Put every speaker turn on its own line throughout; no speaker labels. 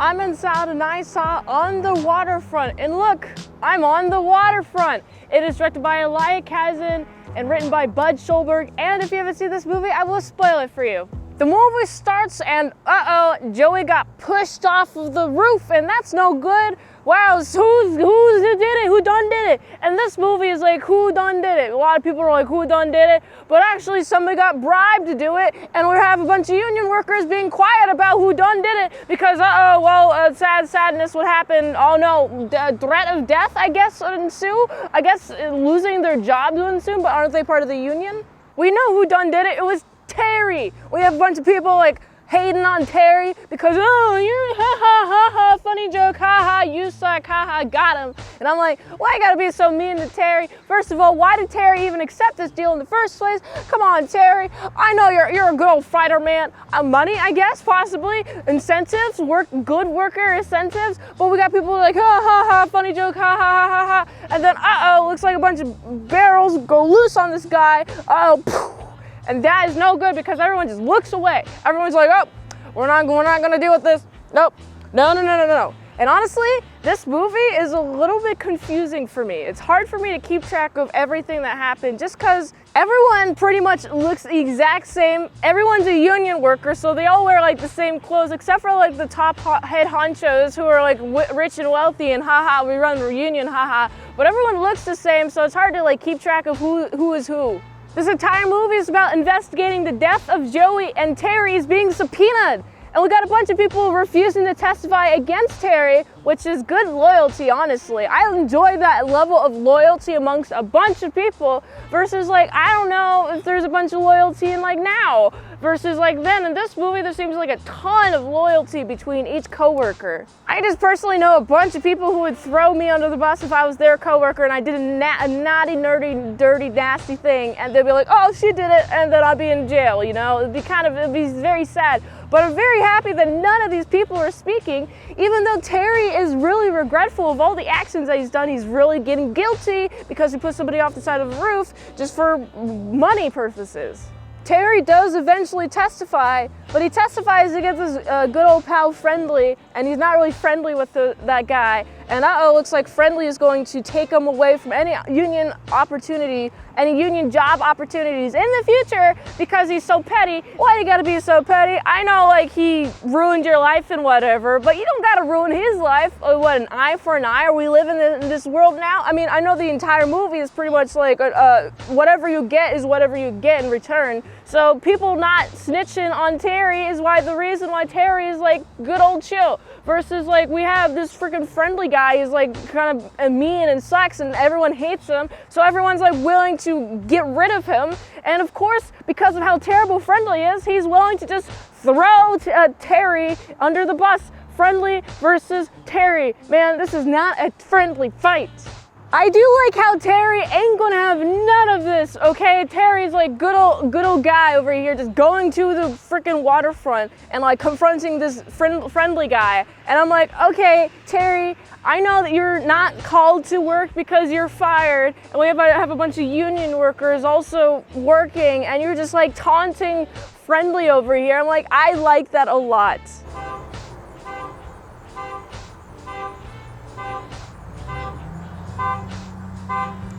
I'm inside and I saw On the Waterfront. And look, I'm on the waterfront. It is directed by Elia Kazan and written by Bud Schulberg. And if you haven't seen this movie, I will spoil it for you. The movie starts and Joey got pushed off of the roof, and that's no good. Wow, who did it? Who done did it? And this movie is like, who done did it? A lot of people are like, who done did it? But actually somebody got bribed to do it, and we have a bunch of union workers being quiet about who done did it because, sadness would happen. Oh no, threat of death, I guess, would ensue. I guess losing their jobs would ensue, but aren't they part of the union? We know who done did it. It was Terry. We have a bunch of people like hating on Terry because, oh, you're ha, funny joke, ha, you suck, ha, got him. And I'm like, why you gotta be so mean to Terry? First of all, why did Terry even accept this deal in the first place? Come on, Terry. I know you're a good old fighter, man. Money, I guess, possibly. Incentives, good worker incentives. But we got people like, ha, funny joke, ha. And then, looks like a bunch of barrels go loose on this guy. And that is no good because everyone just looks away. Everyone's like, oh, we're not gonna deal with this. Nope, no. And honestly, this movie is a little bit confusing for me. It's hard for me to keep track of everything that happened just because everyone pretty much looks the exact same. Everyone's a union worker, so they all wear like the same clothes except for like the top head honchos who are like rich and wealthy and haha, we run the union, haha. But everyone looks the same, so it's hard to like keep track of who is who. This entire movie is about investigating the death of Joey, and Terry is being subpoenaed. And we got a bunch of people refusing to testify against Terry, which is good loyalty, honestly. I enjoy that level of loyalty amongst a bunch of people versus like, I don't know if there's a bunch of loyalty in like now versus like then. In this movie, there seems like a ton of loyalty between each coworker. I just personally know a bunch of people who would throw me under the bus if I was their coworker and I did a naughty, nerdy, dirty, nasty thing, and they'd be like, oh, she did it, and then I'd be in jail, you know? It'd be very sad. But I'm very happy that none of these people are speaking, even though Terry is really regretful of all the actions that he's done. He's really getting guilty because he put somebody off the side of the roof just for money purposes. Terry does eventually testify, but he testifies against his good old pal Friendly, and he's not really friendly with that guy. And looks like Friendly is going to take him away from any union opportunity, any union job opportunities in the future because he's so petty. Why you gotta be so petty? I know like he ruined your life and whatever, but you don't gotta ruin his life. What, an eye for an eye? Are we living in this world now? I mean, I know the entire movie is pretty much like whatever you get is whatever you get in return. So people not snitching on Terry is the reason why Terry is like good old chill. Versus like we have this freaking Friendly guy who's like kind of mean and sucks and everyone hates him. So everyone's like willing to get rid of him. And of course, because of how terrible Friendly is, he's willing to just throw Terry under the bus. Friendly versus Terry. Man, this is not a friendly fight. I do like how Terry ain't gonna have none of this, okay? Terry's like good old guy over here just going to the freaking waterfront and like confronting this Friendly guy. And I'm like, okay, Terry, I know that you're not called to work because you're fired, and we have a bunch of union workers also working, and you're just like taunting Friendly over here. I'm like, I like that a lot.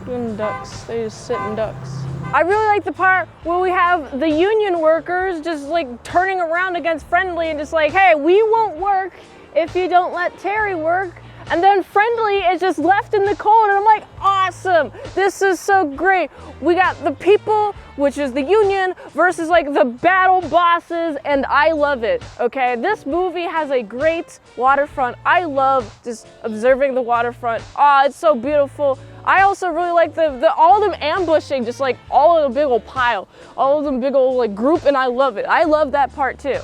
In ducks, they just sit in ducks. I really like the part where we have the union workers just like turning around against Friendly and just like, hey, we won't work if you don't let Terry work. And then Friendly is just left in the cold, and I'm like, awesome, this is so great. We got the people, which is the union, versus like the battle bosses, and I love it, okay? This movie has a great waterfront. I love just observing the waterfront. It's so beautiful. I also really like all of them ambushing, just like all of the big old pile, all of them big old like group, and I love it. I love that part too.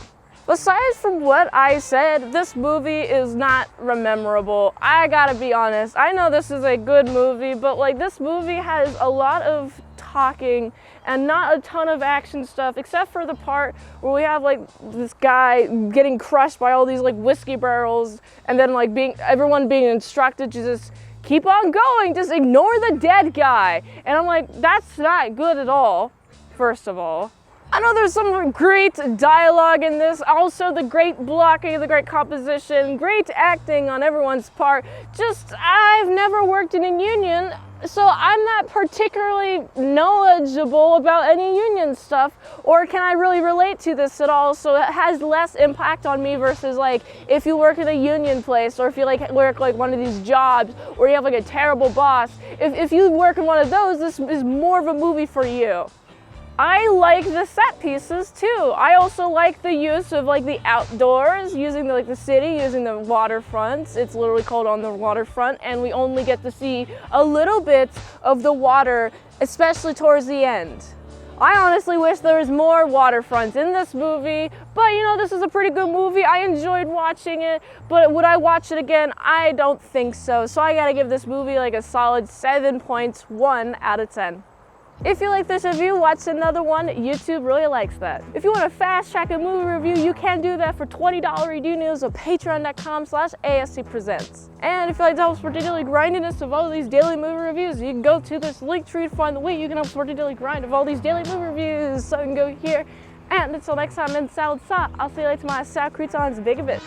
Besides from what I said, this movie is not memorable. I gotta be honest. I know this is a good movie, but like this movie has a lot of talking and not a ton of action stuff, except for the part where we have like this guy getting crushed by all these like whiskey barrels, and then like everyone being instructed to just keep on going, just ignore the dead guy. And I'm like, that's not good at all, first of all. I know there's some great dialogue in this, also the great blocking, the great composition, great acting on everyone's part. Just, I've never worked in a union, so I'm not particularly knowledgeable about any union stuff, or can I really relate to this at all, so it has less impact on me versus like if you work in a union place, or if you like work like one of these jobs where you have like a terrible boss. If you work in one of those, this is more of a movie for you. I like the set pieces too. I also like the use of like the outdoors, using the city, using the waterfront. It's literally called On the Waterfront, and we only get to see a little bit of the water, especially towards the end. I honestly wish there was more waterfront in this movie, but you know, this is a pretty good movie. I enjoyed watching it, but would I watch it again? I don't think so. So I gotta give this movie like a solid 7.1 out of 10. If you like this review, watch another one. YouTube really likes that. If you want to fast track a movie review, you can do that for $20 review deals at patreon.com/ASEPresents. And if you like to help support the daily grindiness of all these daily movie reviews, you can go to this link tree to find the way you can help support the daily grind of all these daily movie reviews. So you can go here. And until next time, mint salad, I'll see you later, my sour croutons, big a bit.